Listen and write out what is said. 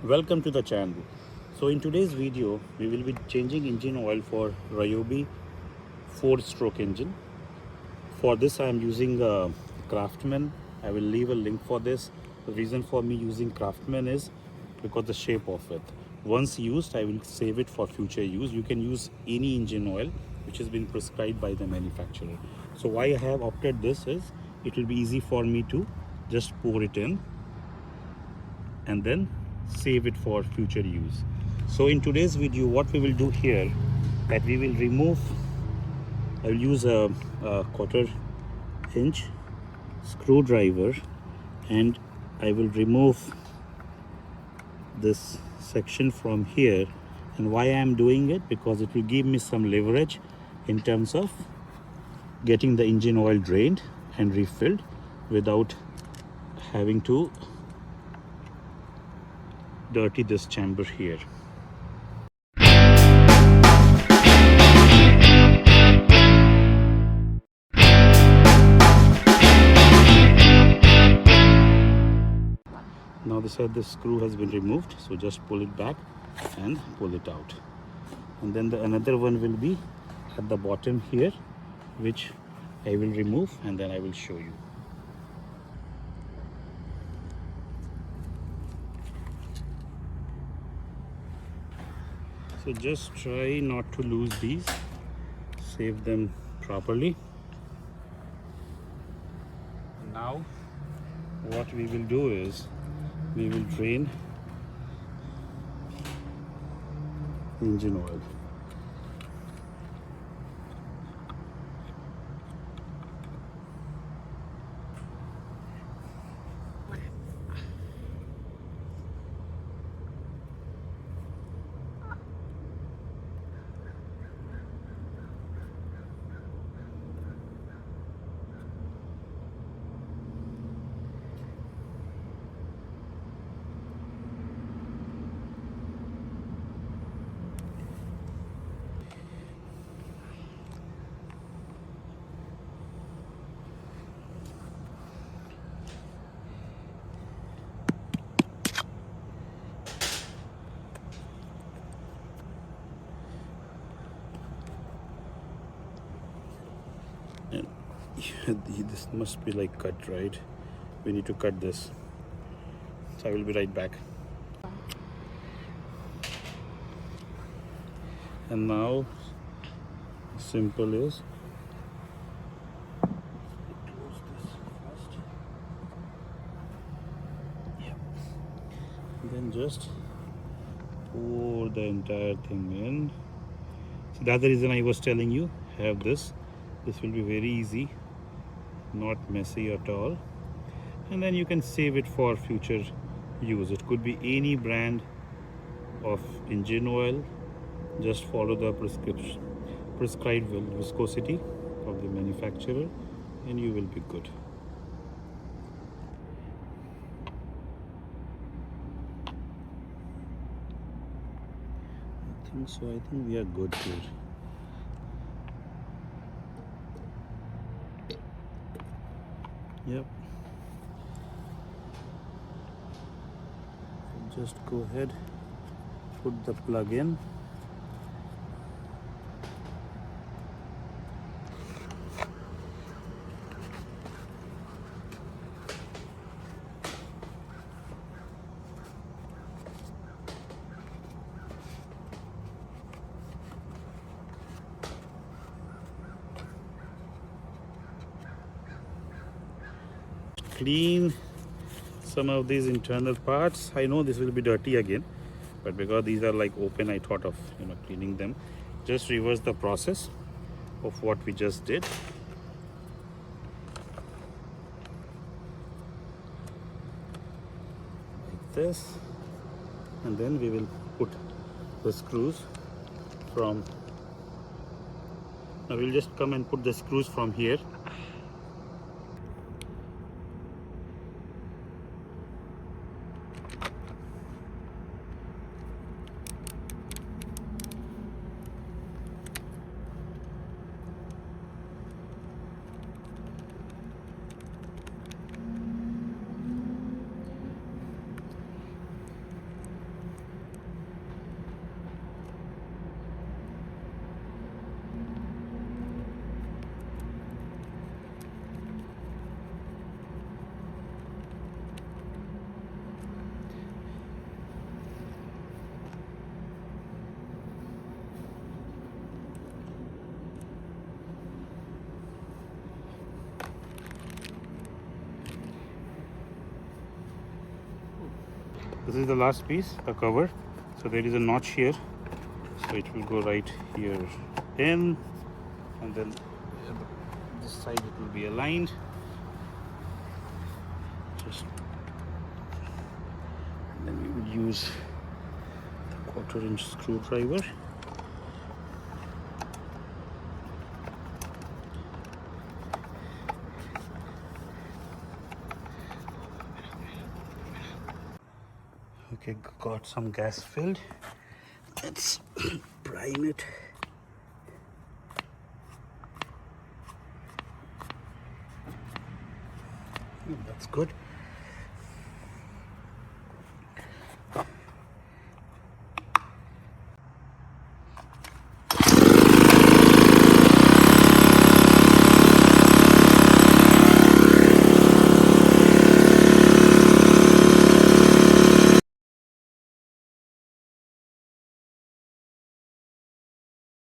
Welcome to the channel. So in today's video we will be changing engine oil for Ryobi 4-stroke engine. For this I am using Craftsman. I will leave a link for this. The reason for me using Craftsman is because the shape of it. Once used, I will save it for future use. You can use any engine oil which has been prescribed by the manufacturer. So why I have opted this is it will be easy for me to just pour it in and then save it for future use. So in today's video what we will do here, that we will remove, I will use a quarter-inch screwdriver and I will remove this section from here. And why I am doing it, because it will give me some leverage in terms of getting the engine oil drained and refilled without having to dirty this chamber here. Now this screw has been removed, so just pull it back and pull it out. And then another one will be at the bottom here, which I will remove and then I will show you. So just try not to lose these, save them properly. Now what we will do is we will drain engine oil. And this must be like cut, right? We need to cut this. So I will be right back. And now simple is close this first. Yeah. And then just pour the entire thing in. So that's the reason I was telling you, have this. This will be very easy, not messy at all. And then you can save it for future use. It could be any brand of engine oil. Just follow the prescribed viscosity of the manufacturer and you will be good. I think so. I think we are good here. Yep. Just go ahead, put the plug in. Clean some of these internal parts. I know this will be dirty again, but because these are like open, I thought of cleaning them. Just reverse the process of what we just did. Like this, and then we will put the screws from. Now we'll just come and put the screws from here. This is the last piece, the cover. So there is a notch here, so it will go right here in, and then this side it will be aligned. Just, and then we will use the 1/4-inch screwdriver. Okay, got some gas filled. Let's prime it. That's good.